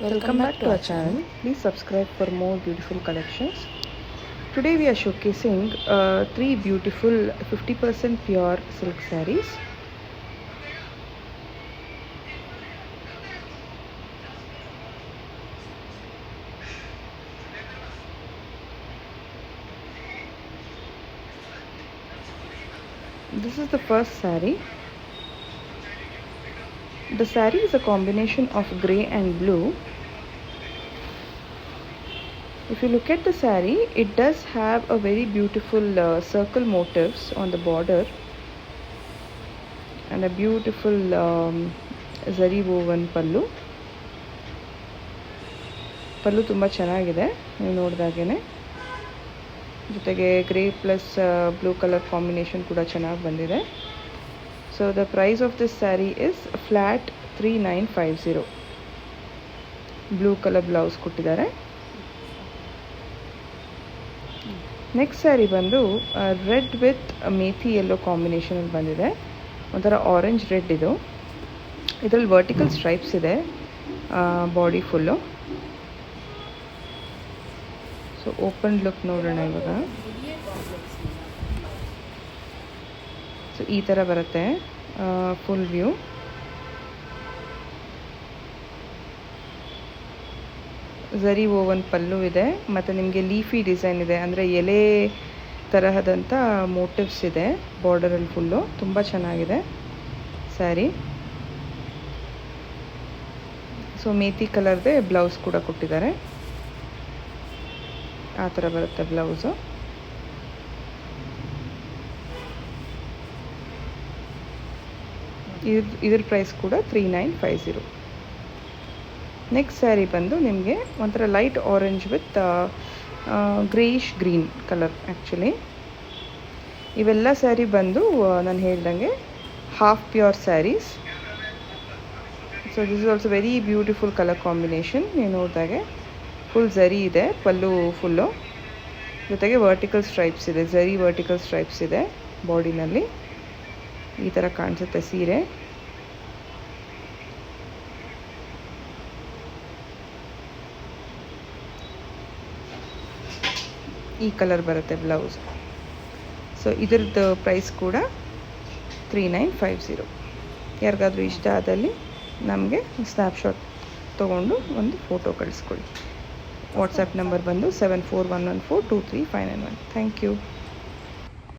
Welcome back to our channel. Please subscribe for more beautiful collections. Today we are showcasing three beautiful 50% pure silk sarees. This is the first saree. The saree is a combination of grey and blue. If you look at the saree, it does have a very beautiful circle motifs on the border and a beautiful zari woven pallu. ಪಲ್ಲು ತುಂಬ ಚೆನ್ನಾಗಿದೆ ನೀವು ನೋಡಿದಾಗೇ. ಜೊತೆಗೆ grey plus blue colour combination ಕೂಡ ಚೆನ್ನಾಗಿ ಬಂದಿದೆ. So the price of this sari is flat 3950. Blue colour blouse ಕೊಟ್ಟಿದ್ದಾರೆ. Next sari ಬಂದು ರೆಡ್ ವಿತ್ ಮೇಥಿ ಯೆಲ್ಲೋ ಕಾಂಬಿನೇಷನಲ್ಲಿ ಬಂದಿದೆ. ಒಂಥರ ಆರೆಂಜ್ ರೆಡ್ ಇದು. ಇದರಲ್ಲಿ ವರ್ಟಿಕಲ್ ಸ್ಟ್ರೈಪ್ಸ್ ಇದೆ body full. So open look ನೋಡೋಣ ಇವಾಗ. ಸೊ ಈ ಥರ ಬರುತ್ತೆ full view. Zari woven pallu ಇದೆ ಮತ್ತು ನಿಮಗೆ ಲೀಫಿ ಡಿಸೈನ್ ಇದೆ, ಅಂದರೆ ಎಲೆ ತರಹದಂಥ ಮೋಟಿವ್ಸ್ ಇದೆ ಬಾರ್ಡರಲ್ಲಿ ಫುಲ್ಲು. ತುಂಬ ಚೆನ್ನಾಗಿದೆ ಸ್ಯಾರಿ. ಸೊ ಮೇಥಿ ಕಲರ್ದೇ ಬ್ಲೌಸ್ ಕೂಡ ಕೊಟ್ಟಿದ್ದಾರೆ. ಆ ಥರ ಬರುತ್ತೆ ಬ್ಲೌಸು. ಇದ್ರ ಪ್ರೈಸ್ ಕೂಡ 3950. ನೆಕ್ಸ್ಟ್ ಸ್ಯಾರಿ ಬಂದು ನಿಮಗೆ ಒಂಥರ light orange with greyish green colour. Actually ಇವೆಲ್ಲ ಸ್ಯಾರಿ ಬಂದು ನಾನು ಹೇಳ್ದಂಗೆ half pure saris. So this is also very beautiful colour combination. ನೀವು ನೋಡಿದಾಗೆ ಫುಲ್ ಝರಿ ಇದೆ ಪಲ್ಲು ಫುಲ್ಲು. ಜೊತೆಗೆ ವರ್ಟಿಕಲ್ ಸ್ಟ್ರೈಪ್ಸ್ ಇದೆ, ಝರಿ ವರ್ಟಿಕಲ್ ಸ್ಟ್ರೈಪ್ಸ್ ಇದೆ ಬಾಡಿನಲ್ಲಿ. ಈ ಥರ ಕಾಣಿಸುತ್ತೆ ಸೀರೆ. ಈ ಕಲರ್ ಬರುತ್ತೆ ಬ್ಲೌಸ್. ಸೊ ಇದ್ರದ್ದು ಪ್ರೈಸ್ ಕೂಡ 3950. ಯಾರಿಗಾದ್ರೂ ಇಷ್ಟ ಆದಲ್ಲಿ ನಮಗೆ ಸ್ನ್ಯಾಪ್ಶಾಟ್ ತೊಗೊಂಡು ಒಂದು ಫೋಟೋ ಕಳಿಸ್ಕೊಳ್ಳಿ. ವಾಟ್ಸಪ್ ನಂಬರ್ ಬಂದು 7411423591. Thank you.